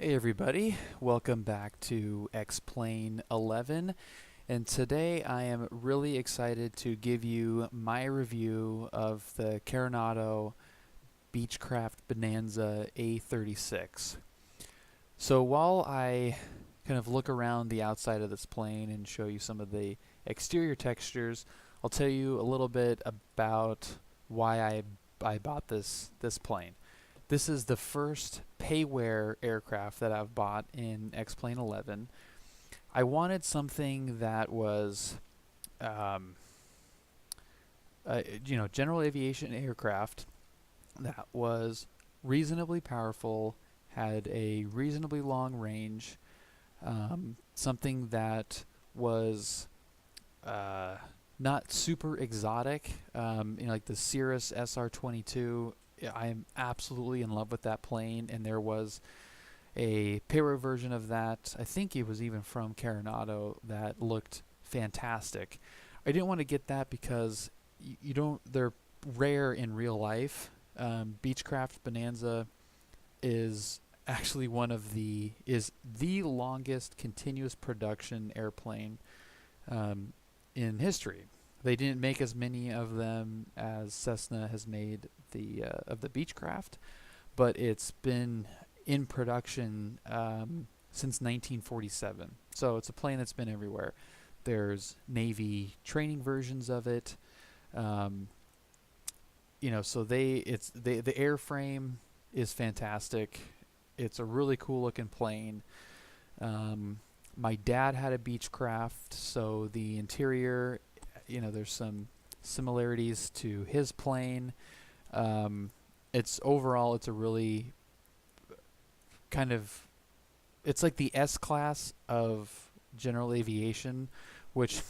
Hey everybody, welcome back to X-Plane 11, and today I am really excited to give you my review of the Carenado Beechcraft Bonanza A36. So while I kind of look around the outside of this plane and show you some of the exterior textures, I'll tell you a little bit about why I bought this plane. This is the first Payware aircraft that I've bought in X-Plane 11. I wanted something that was, general aviation aircraft that was reasonably powerful, had a reasonably long range, something that was not super exotic, like the Cirrus SR-22. I am absolutely in love with that plane, and there was a Payware version of that. I think it was even from Carenado that looked fantastic. I didn't want to get that because you don't. They're rare in real life. Beechcraft Bonanza is actually is the longest continuous production airplane in history. They didn't make as many of them as Cessna has made of the Beechcraft, but it's been in production since 1947. So it's a plane that's been everywhere. There's Navy training versions of it. So the airframe is fantastic. It's a really cool looking plane. My dad had a Beechcraft, so the interior, there's some similarities to his plane. It's a really it's like the S class of general aviation, which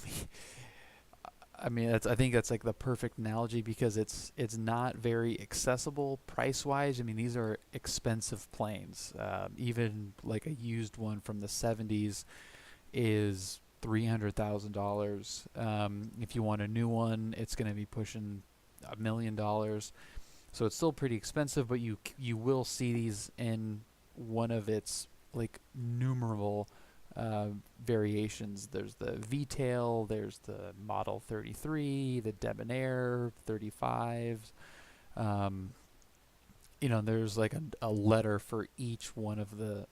I think that's like the perfect analogy because it's not very accessible price wise. I mean, these are expensive planes. Even like a used one from the 70s is $300,000. If you want a new one, it's going to be pushing $1 million. So it's still pretty expensive, but you will see these in one of its like numerable variations. There's the V-tail, there's the Model 33, the Debonair 35s. There's like a letter for each one of the.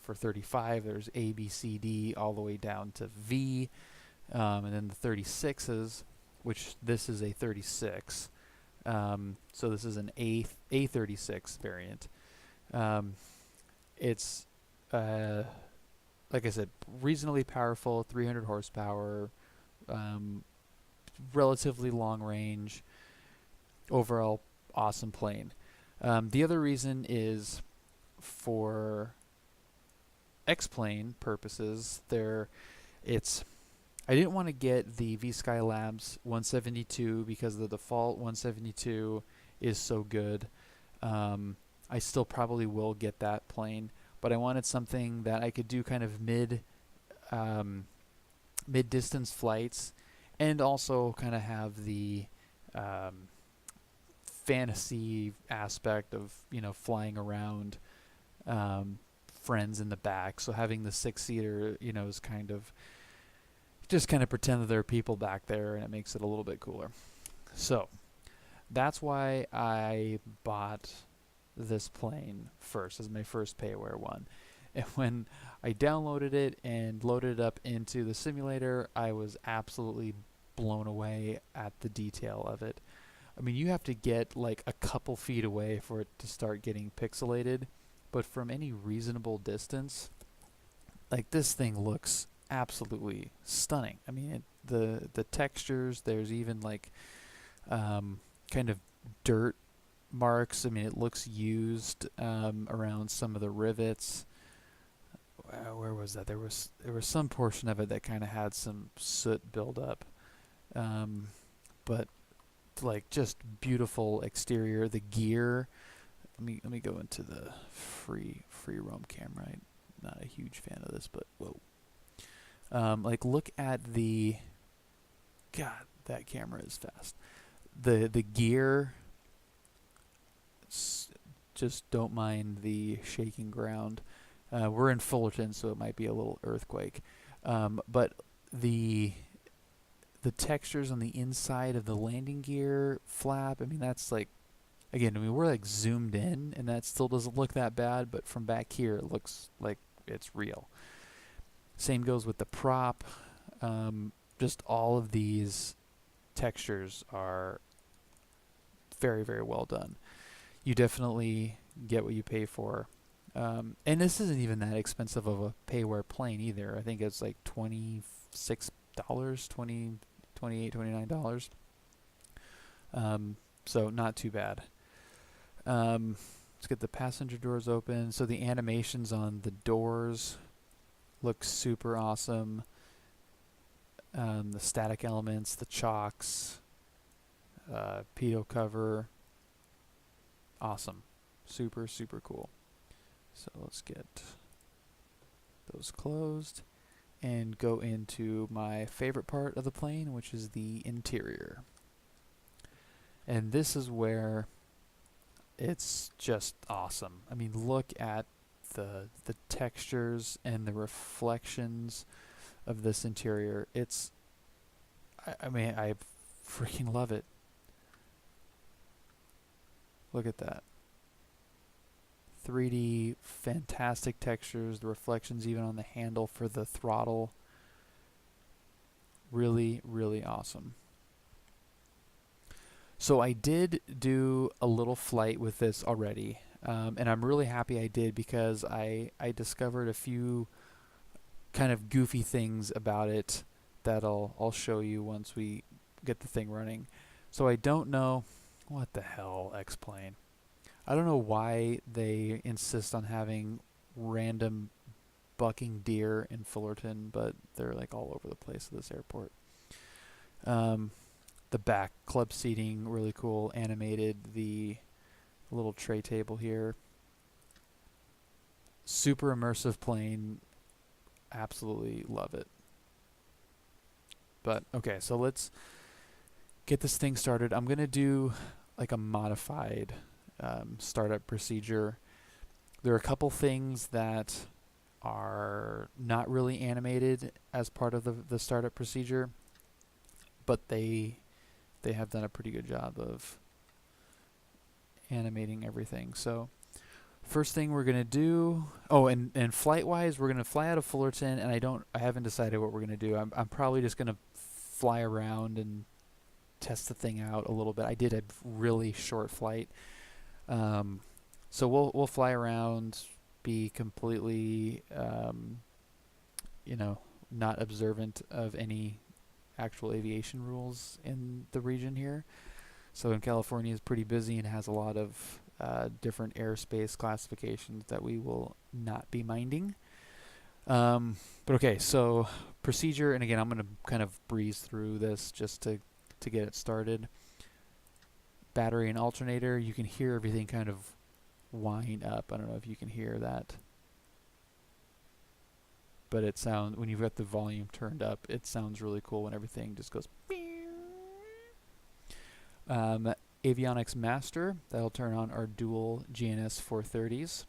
For 35, there's A, B, C, D, all the way down to V. And then the 36s, which this is a 36. So this is an A36 variant. It's, like I said, reasonably powerful, 300 horsepower, relatively long range, overall awesome plane. The other reason is for X-plane purposes. I didn't want to get the V-Sky Labs 172 because the default 172 is so good. I still probably will get that plane, but I wanted something that I could do kind of mid-distance flights, and also kind of have the fantasy aspect of flying around. Friends in the back, so having the 6-seater is kind of pretend that there are people back there, and it makes it a little bit cooler. So that's why I bought this plane first as my first Payware one. And when I downloaded it and loaded it up into the simulator, I was absolutely blown away at the detail of it. I mean, you have to get like a couple feet away for it to start getting pixelated. But from any reasonable distance, like, this thing looks absolutely stunning. I mean, the textures, there's even like kind of dirt marks. I mean, it looks used around some of the rivets. Where was that? There was some portion of it that kind of had some soot buildup. But like, just beautiful exterior. The gear. Let me go into the free roam camera. I'm not a huge fan of this, but whoa. Like, look at the. God, that camera is fast. The gear. Just don't mind the shaking ground. We're in Fullerton, so it might be a little earthquake. But the textures on the inside of the landing gear flap, I mean, that's like, again, I mean, we're like zoomed in, and that still doesn't look that bad, but from back here, it looks like it's real. Same goes with the prop. Just all of these textures are very, very well done. You definitely get what you pay for. And this isn't even that expensive of a payware plane either. I think it's like $26, $29. So not too bad. Let's get the passenger doors open. So the animations on the doors look super awesome. The static elements, the chocks, pitot cover, awesome. Super, super cool. So let's get those closed and go into my favorite part of the plane, which is the interior. And this is where it's just awesome. I mean, look at the textures and the reflections of this interior. It's, I mean, I freaking love it. Look at that. 3D, fantastic textures, the reflections even on the handle for the throttle. Really, really awesome. So I did do a little flight with this already, and I'm really happy I did, because I discovered a few kind of goofy things about it that I'll show you once we get the thing running. So I don't know, what the hell, X-Plane? I don't know why they insist on having random bucking deer in Fullerton, but they're like all over the place at this airport. The back club seating, really cool, animated. The little tray table here. Super immersive plane. Absolutely love it. But okay, so let's get this thing started. I'm gonna do like a modified startup procedure. There are a couple things that are not really animated as part of the startup procedure, but they have done a pretty good job of animating everything. So first thing we're gonna do, and flight wise, we're gonna fly out of Fullerton, and I haven't decided what we're gonna do. I'm probably just gonna fly around and test the thing out a little bit. I did a really short flight, so we'll fly around, be completely not observant of any actual aviation rules in the region here. Southern California is pretty busy and has a lot of different airspace classifications that we will not be minding. But okay, so procedure, and again, I'm going to kind of breeze through this just to get it started. Battery and alternator, you can hear everything kind of wind up. I don't know if you can hear that, but it sounds, when you've got the volume turned up, it sounds really cool when everything just goes. Avionics master, that'll turn on our dual GNS 430s.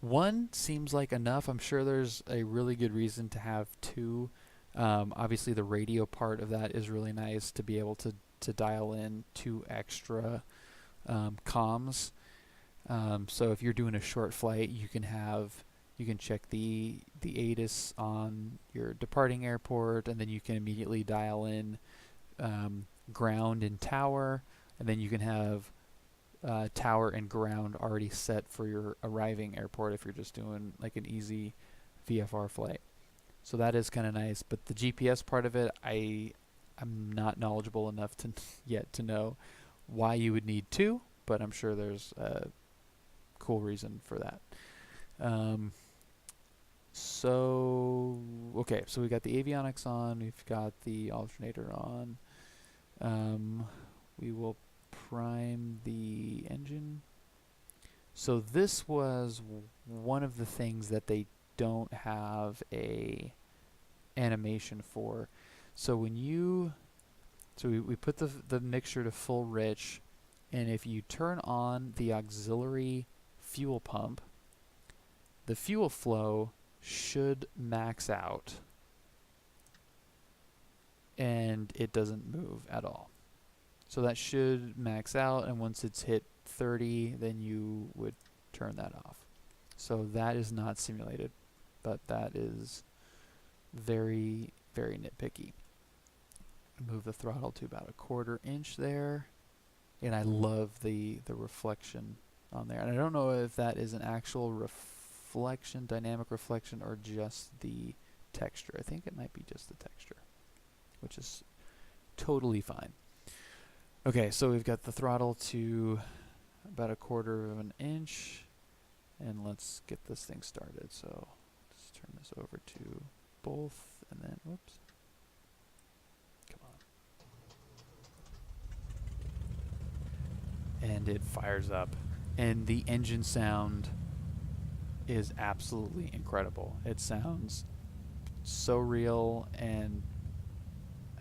One seems like enough. I'm sure there's a really good reason to have two. Obviously the radio part of that is really nice, to be able to dial in 2 extra comms. So if you're doing a short flight, you can check the ATIS on your departing airport, and then you can immediately dial in ground and tower, and then you can have tower and ground already set for your arriving airport if you're just doing like an easy VFR flight. So that is kind of nice, but the GPS part of it, I'm not knowledgeable enough yet to know why you would need 2, but I'm sure there's a cool reason for that. So okay, so we got the avionics on, we've got the alternator on. We will prime the engine. So this was one of the things that they don't have a animation for. So when we put the mixture to full rich, and if you turn on the auxiliary fuel pump, the fuel flow should max out and it doesn't move at all. So that should max out, and once it's hit 30, then you would turn that off. So that is not simulated, but that is very, very nitpicky. Move the throttle to about 1/4 inch there, and I love the reflection on there. And I don't know if that is an actual reflection, dynamic reflection, or just the texture. I think it might be just the texture, which is totally fine. Okay, so we've got the throttle to about 1/4 of an inch, and let's get this thing started. So let's turn this over to both, and then, whoops, come on. And it fires up, and the engine sound is absolutely incredible. It sounds so real, and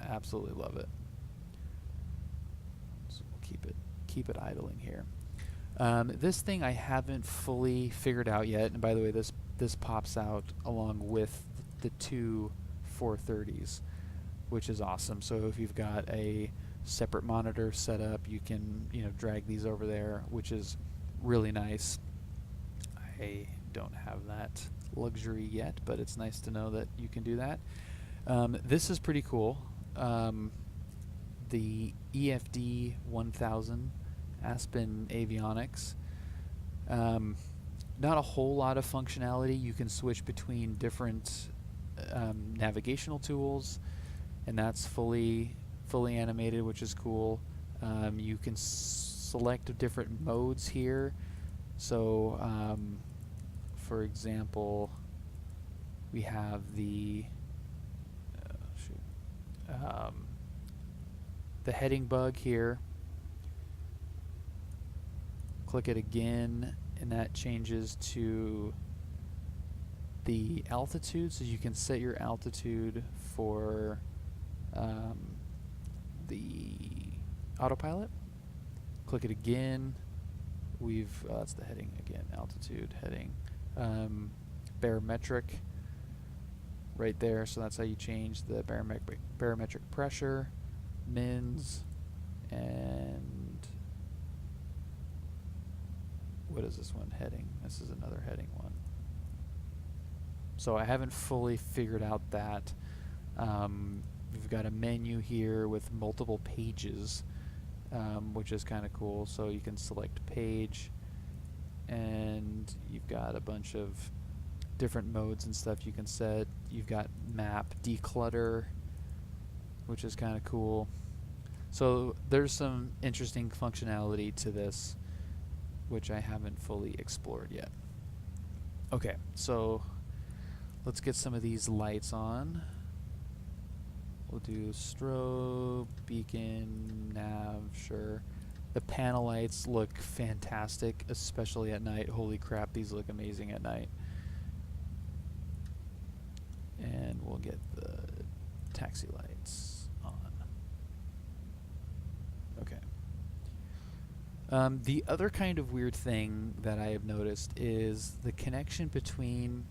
I absolutely love it. So we'll keep it idling here. This thing I haven't fully figured out yet, and by the way, this pops out along with the two 430s, which is awesome. So if you've got a separate monitor set up, you can drag these over there, which is really nice. I don't have that luxury yet, but it's nice to know that you can do that. This is pretty cool. The EFD 1000 Aspen Avionics. Not a whole lot of functionality. You can switch between different navigational tools, and that's fully animated, which is cool. You can select different modes here. So, for example, we have the heading bug here. Click it again, and that changes to the altitude. So you can set your altitude for the autopilot. Click it again. That's the heading again, altitude, heading. Barometric right there, so that's how you change the barometric pressure, mins, and what is this one? Heading. This is another heading one. So I haven't fully figured out that. We've got a menu here with multiple pages, which is kind of cool. So you can select page, and you've got a bunch of different modes and stuff you can set. You've got map declutter, which is kind of cool. So there's some interesting functionality to this, which I haven't fully explored yet. Okay, so let's get some of these lights on. We'll do strobe, beacon, nav, sure. The panel lights look fantastic, especially at night. Holy crap, these look amazing at night. And we'll get the taxi lights on. Okay. The other kind of weird thing that I have noticed is the connection between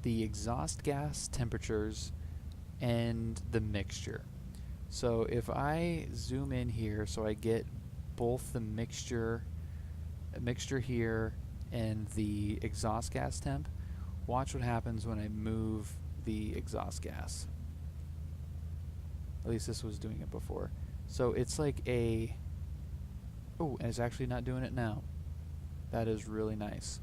the exhaust gas temperatures and the mixture. So if I zoom in here, so I get both the mixture here and the exhaust gas temp, watch what happens when I move the exhaust gas. At least this was doing it before. So it's like a... Oh, and it's actually not doing it now. That is really nice.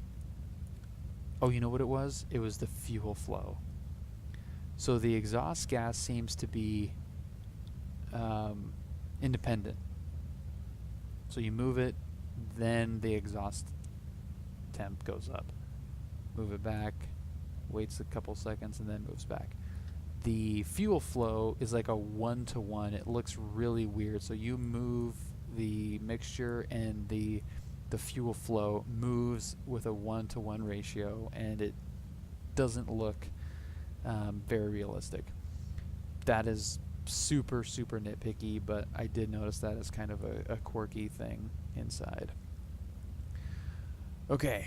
Oh, you know what it was? It was the fuel flow. So the exhaust gas seems to be independent. So you move it, then the exhaust temp goes up. Move it back, waits a couple seconds, and then moves back. The fuel flow is like a 1-to-1. It looks really weird. So you move the mixture, and the fuel flow moves with a 1-to-1 ratio, and it doesn't look very realistic. That is super nitpicky, but I did notice that as kind of a quirky thing inside. Okay,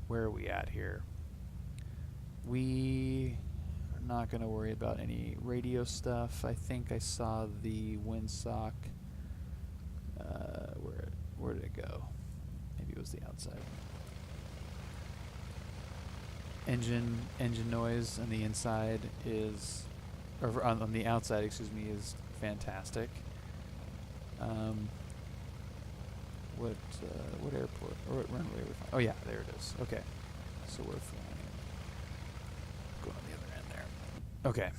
where are we at here? We are not going to worry about any radio stuff. I think I saw the windsock. Where did it go? Maybe it was the outside. Engine noise on the inside is, or on the outside, excuse me, is fantastic. What airport or what runway are we flying? Oh yeah, there it is. Okay, so we're flying. Go on the other end there. Okay.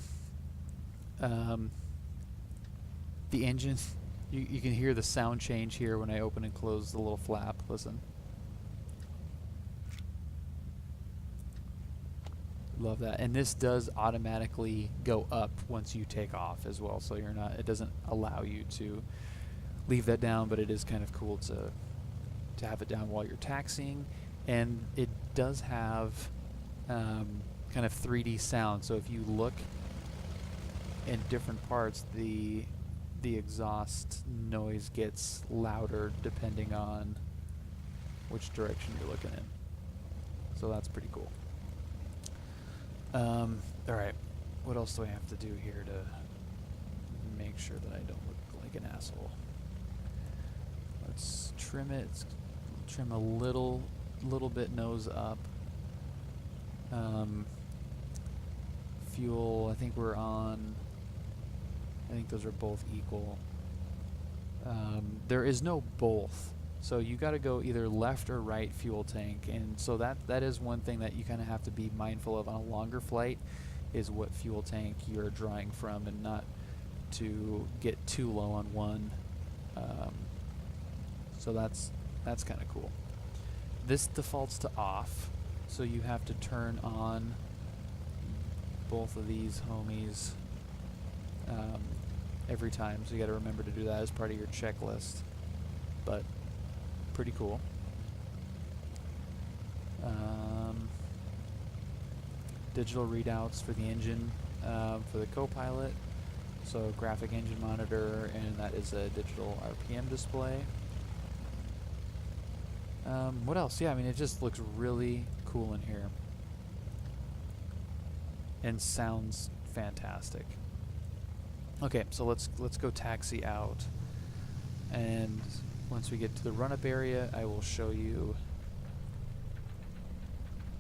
The engine, you can hear the sound change here when I open and close the little flap. Listen. Love that. And this does automatically go up once you take off as well, so you're not, it doesn't allow you to leave that down, but it is kind of cool to have it down while you're taxiing. And it does have kind of 3D sound, so if you look in different parts, the exhaust noise gets louder depending on which direction you're looking in. So that's pretty cool. Alright, what else do I have to do here to make sure that I don't look like an asshole? Let's trim it. Trim a little bit nose up. Fuel, I think we're on, I think those are both equal. There is no both, so you got to go either left or right fuel tank, and so that is one thing that you kind of have to be mindful of on a longer flight, is what fuel tank you're drawing from, and not to get too low on one. So that's kind of cool. This defaults to off, so you have to turn on both of these homies every time, so you got to remember to do that as part of your checklist. But pretty cool. Digital readouts for the engine, for the co-pilot, so graphic engine monitor, and that is a digital RPM display. What else? Yeah, I mean, it just looks really cool in here and sounds fantastic. Okay, so let's go taxi out, and once we get to the run-up area, I will show you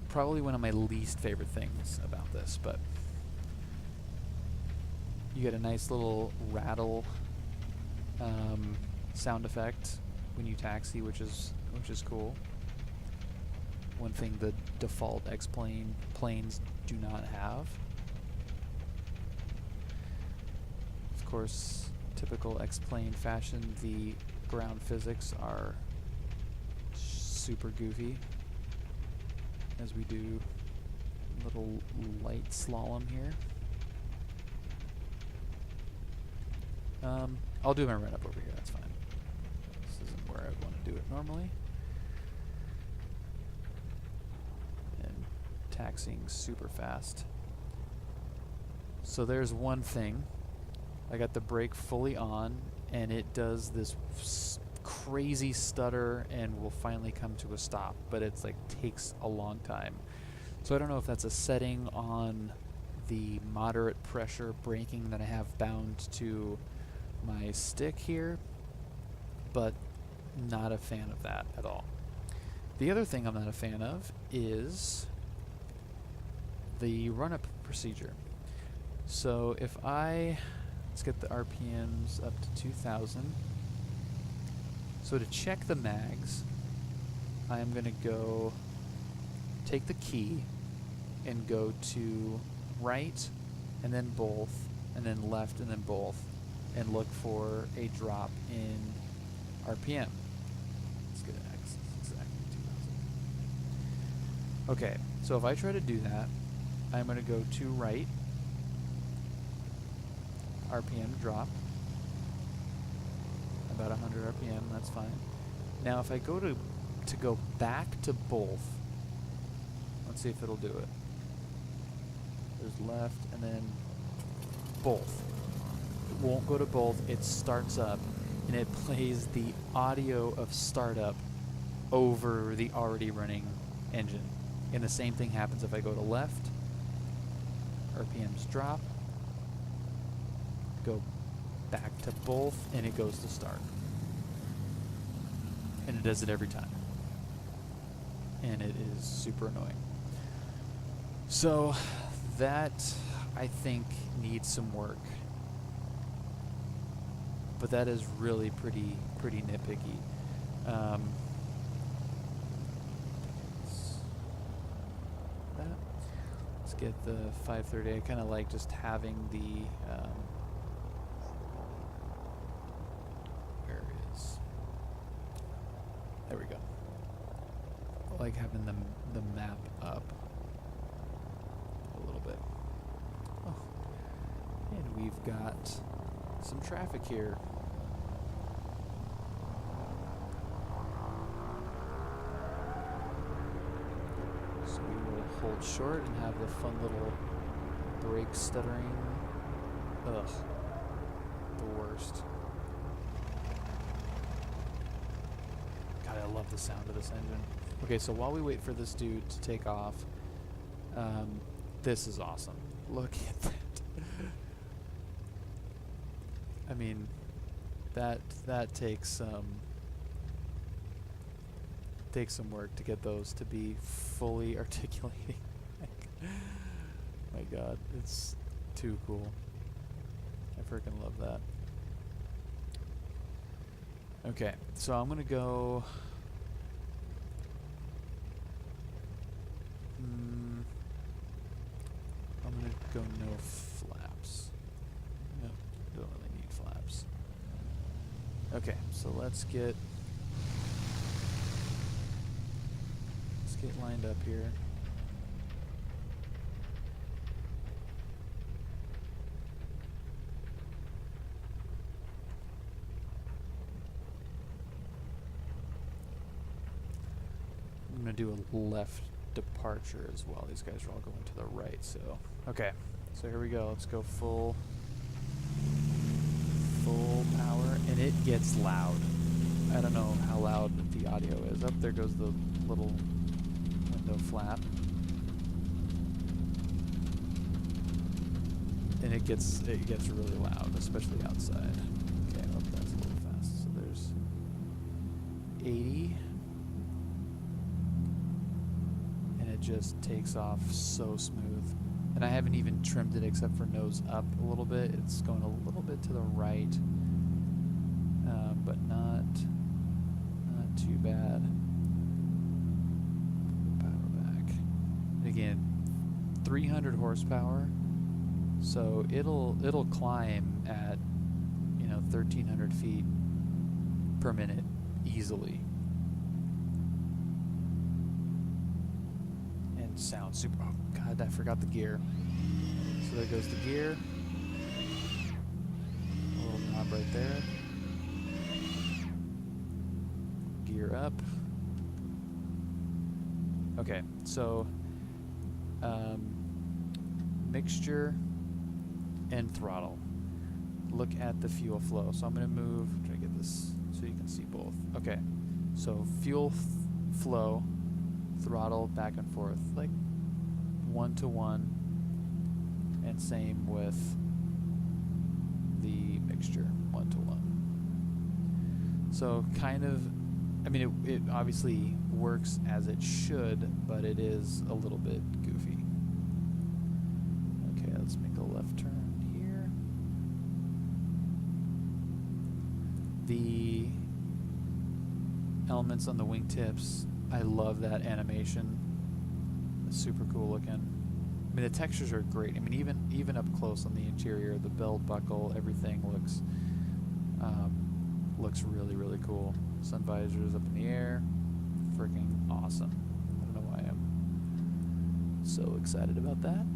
probably one of my least favorite things about this, but you get a nice little rattle sound effect when you taxi, which is cool. One thing the default X-plane planes do not have. Of course, typical X-plane fashion, the ground physics are super goofy as we do a little light slalom here. I'll do my run up over here, that's fine. This isn't where I want to do it normally. And taxiing super fast. So there's one thing. I got the brake fully on, and it does this crazy stutter and will finally come to a stop, but it's like takes a long time. So I don't know if that's a setting on the moderate pressure braking that I have bound to my stick here, but not a fan of that at all. The other thing I'm not a fan of is the run-up procedure. So if let's get the RPMs up to 2,000. So to check the mags, I'm going to go take the key and go to right and then both, and then left and then both, and look for a drop in RPM. Let's get X, exactly 2,000. Okay, so if I try to do that, I'm going to go to right, RPM drop, about 100 RPM, that's fine. Now if I go to go back to both, let's see if it'll do it. There's left and then both. It won't go to both, it starts up, and it plays the audio of startup over the already running engine. And the same thing happens if I go to left. RPMs drop. Go back to both, and it goes to start. And it does it every time. And it is super annoying. So that, I think, needs some work. But that is really pretty nitpicky. Let's get the 530. I kind of like just having the where is, there we go. I like having the map up a little bit. Oh, and we've got some traffic here. So we will hold short and have the fun little brake stuttering. Ugh, the worst. God, I love the sound of this engine. Okay, so while we wait for this dude to take off, this is awesome. Look at that. I mean, that takes some work to get those to be fully articulating. My God, it's too cool. I freaking love that. Okay, so I'm gonna go. I'm gonna go no flaps. No, don't really need flaps. Okay, so let's get lined up here. I'm gonna do a left departure as well. These guys are all going to the right, so okay. So here we go. Let's go full power, and it gets loud. I don't know how loud the audio is. Up there goes the little window flap, and it gets really loud, especially outside. Okay, oh, that's a little fast. So there's 80. Just takes off so smooth, and I haven't even trimmed it except for nose up a little bit. It's going a little bit to the right, but not too bad. Power back. And again, 300 horsepower, so it'll climb at 1,300 feet per minute easily. Sounds super. Oh God, I forgot the gear. So there goes the gear. A little knob right there. Gear up. Okay, so mixture and throttle. Look at the fuel flow. So I'm going to move. Try to get this so you can see both. Okay, so fuel flow. Throttle back and forth, like 1-to-1, and same with the mixture, 1-to-1. So kind of, I mean, it obviously works as it should, but it is a little bit goofy. Okay, let's make a left turn here. The elements on the wingtips, I love that animation. It's super cool looking. I mean, the textures are great. I mean, even up close on the interior, the belt buckle, everything looks really, really cool. Sun visors up in the air, freaking awesome. I don't know why I'm so excited about that.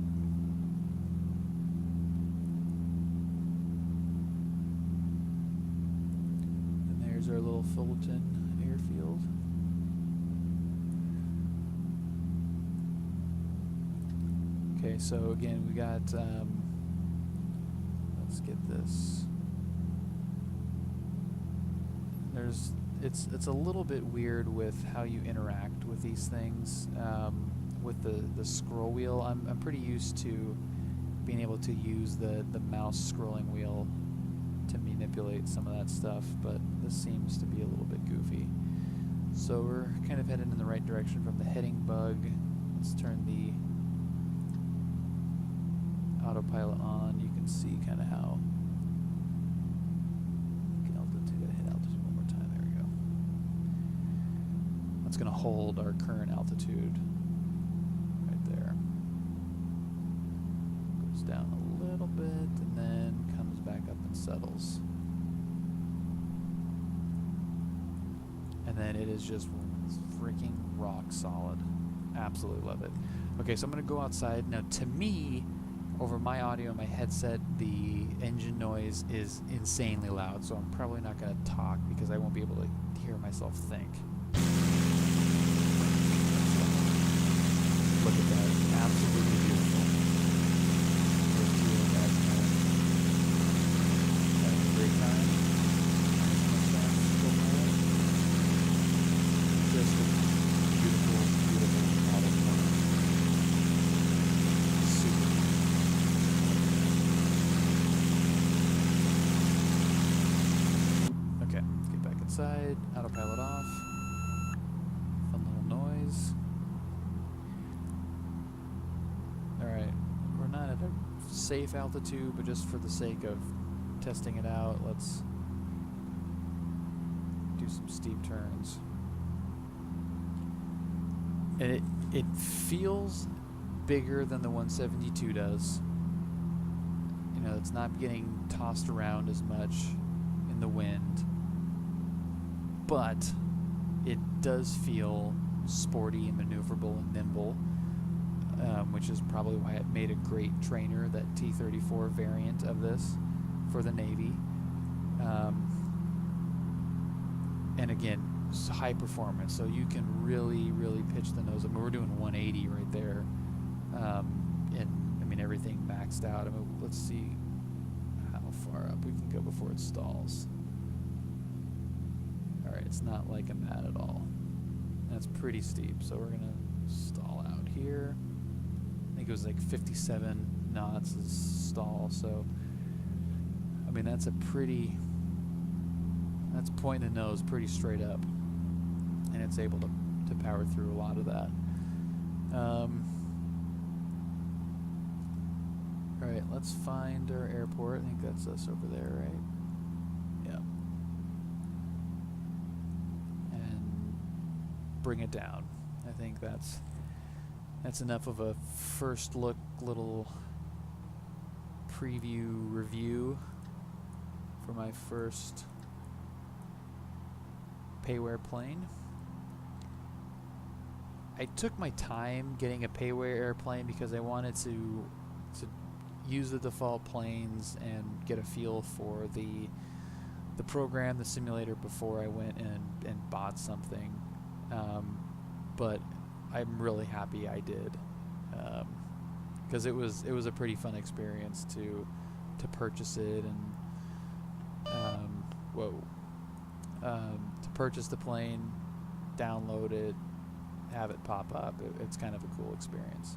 And there's our little Fulton airfield. Okay, so again, we got, let's get this. it's a little bit weird with how you interact with these things. With the scroll wheel, I'm pretty used to being able to use the mouse scrolling wheel to manipulate some of that stuff, but this seems to be a little bit goofy. So we're kind of headed in the right direction from the heading bug. Let's turn the autopilot on. You can see kind of how hit altitude one more time. There we go. That's going to hold our current altitude right there. Goes down a little bit and then comes back up and settles. And then it is just freaking rock solid. Absolutely love it. Okay, so I'm going to go outside. Now, to me, over my audio and my headset, the engine noise is insanely loud, so I'm probably not going to talk because I won't be able to hear myself think. Look at that. Absolutely beautiful. Those two little guys having a great time. Just a beautiful, beautiful model car. Super. Okay, get back inside. Autopilot off. Fun little noise. Alright, we're not at a safe altitude, but just for the sake of testing it out, let's do some steep turns. And it feels bigger than the 172 does. You know, it's not getting tossed around as much in the wind, but it does feel sporty and maneuverable and nimble, which is probably why it made a great trainer, that T-34 variant of this for the Navy. And again, it's high performance, so you can really, really pitch the nose. I mean, we're doing 180 right there, and I mean everything maxed out. I mean, let's see how far up we can go before it stalls. All right, it's not like I'm at at all. That's pretty steep, so we're gonna stall out here. I think it was like 57 knots is stall, so I mean that's pointing the nose pretty straight up, and it's able to power through a lot of that. Alright, let's find our airport. I think that's us over there, right? Yeah. And bring it down. I think that's enough of a first look, little preview review for my first Payware plane. I took my time getting a Payware airplane because I wanted to use the default planes and get a feel for the program, the simulator, before I went and bought something. But I'm really happy I did, because it was a pretty fun experience to purchase it and to purchase the plane, download it, have it pop up. It's kind of a cool experience.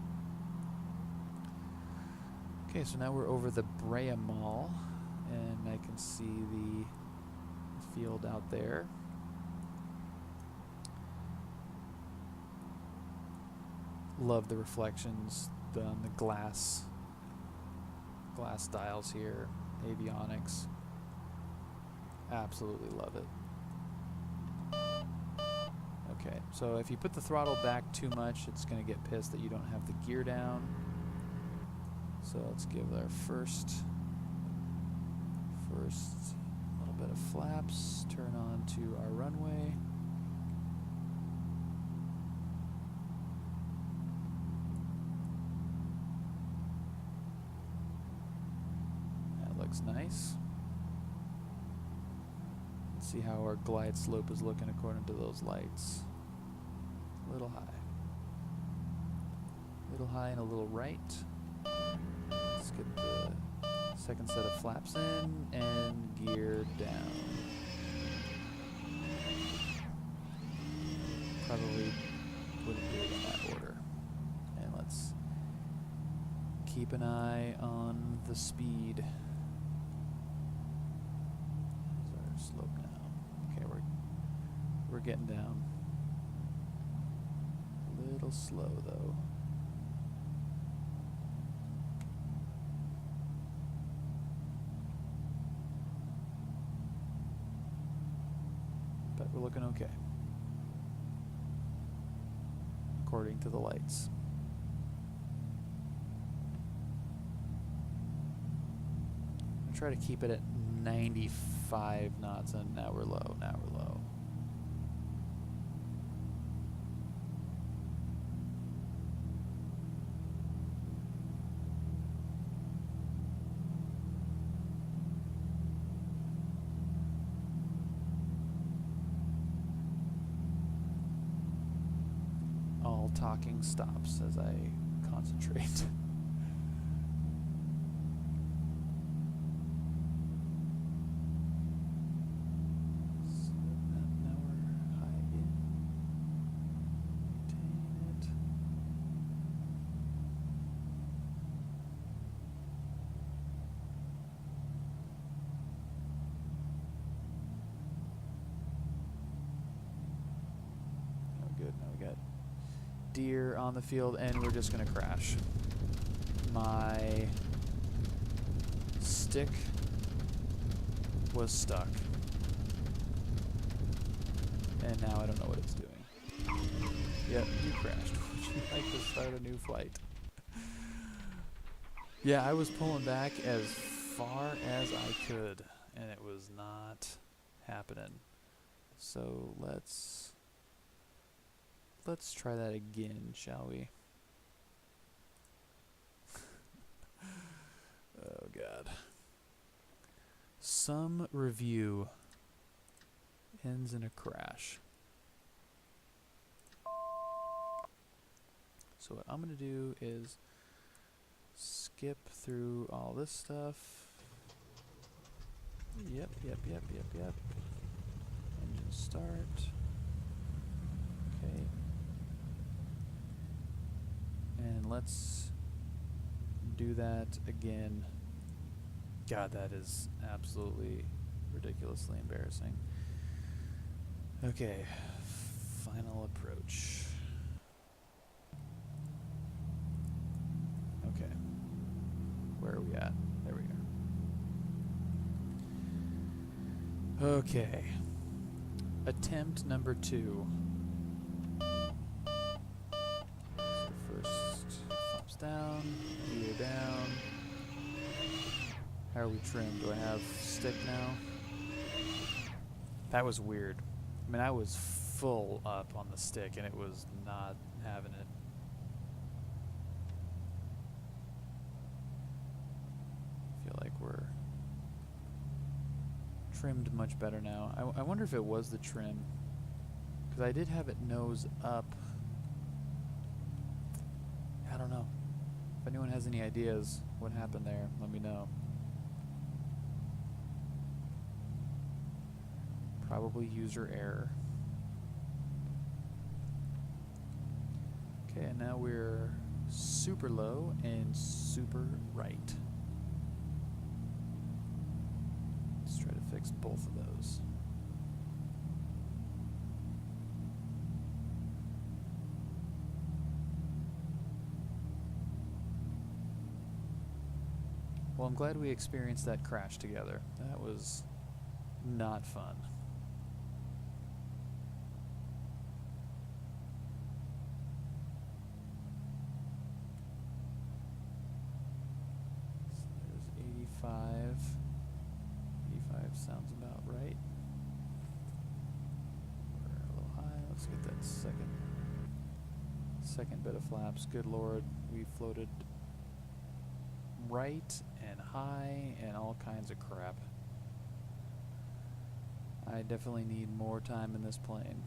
Okay, so now we're over the Brea Mall, and I can see the field out there. Love the reflections on the glass dials here, avionics. Absolutely love it. Okay, so if you put the throttle back too much, it's going to get pissed that you don't have the gear down. So let's give our first little bit of flaps, turn on to our runway. That looks nice. Let's see how our glide slope is looking according to those lights. A little high. A little high and a little right. Let's get the second set of flaps in and gear down. probably wouldn't do it in that order. And let's keep an eye on the speed. Our slope now. Okay, we're getting down. A little slow though. But we're looking okay, according to the lights. I try to keep it at 95 knots, and now we're low. Now we're low. All talking stops as I concentrate. Deer on the field, and we're just gonna crash. My stick was stuck, and now I don't know what it's doing. Yep, you crashed. Would you like to start a new flight? Yeah, I was pulling back as far as I could, and it was not happening. So let's try that again, shall we? Oh God. Some review ends in a crash. So what I'm gonna do is skip through all this stuff. Yep. Engine start. Okay. And let's do that again. God, that is absolutely ridiculously embarrassing. Okay, final approach. Okay, where are we at? There we are. Okay, attempt number 2. Down, gear down. How are we trimmed? Do I have stick now? That was weird. I mean, I was full up on the stick and it was not having it. I feel like we're trimmed much better now. I wonder if it was the trim, because I did have it nose up. I don't know. If anyone has any ideas what happened there, let me know. Probably user error. Okay, and now we're super low and super right. Let's try to fix both of those. Well, I'm glad we experienced that crash together. That was not fun. So there's 85. 85 sounds about right. We're a little high. Let's get that second bit of flaps. Good Lord, we floated right and high and all kinds of crap. I definitely need more time in this plane.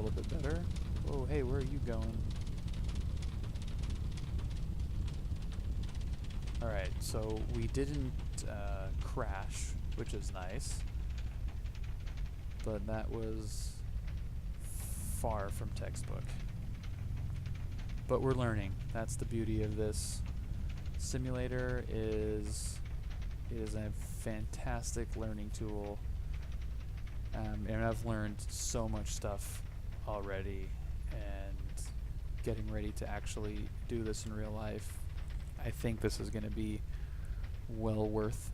little bit better. Whoa, hey, where are you going? Alright, so we didn't crash, which is nice. But that was far from textbook. But we're learning. That's the beauty of this simulator. It is a fantastic learning tool. And I've learned so much stuff already, and getting ready to actually do this in real life, I think this is going to be well worth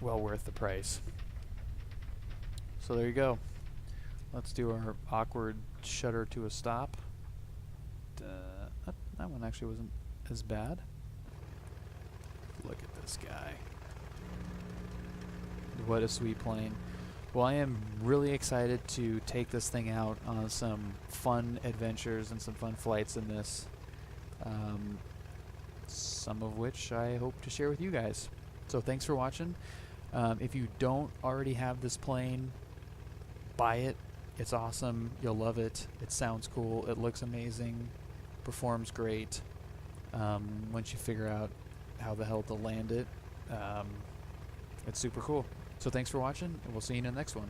the price. So there you go. Let's do our awkward shutter to a stop. That one actually wasn't as bad. Look at this guy. What a sweet plane. Well, I am really excited to take this thing out on some fun adventures and some fun flights in this. Some of which I hope to share with you guys. So thanks for watching. If you don't already have this plane, buy it. It's awesome. You'll love it. It sounds cool. It looks amazing. Performs great. Once you figure out how the hell to land it, it's super cool. So thanks for watching, and we'll see you in the next one.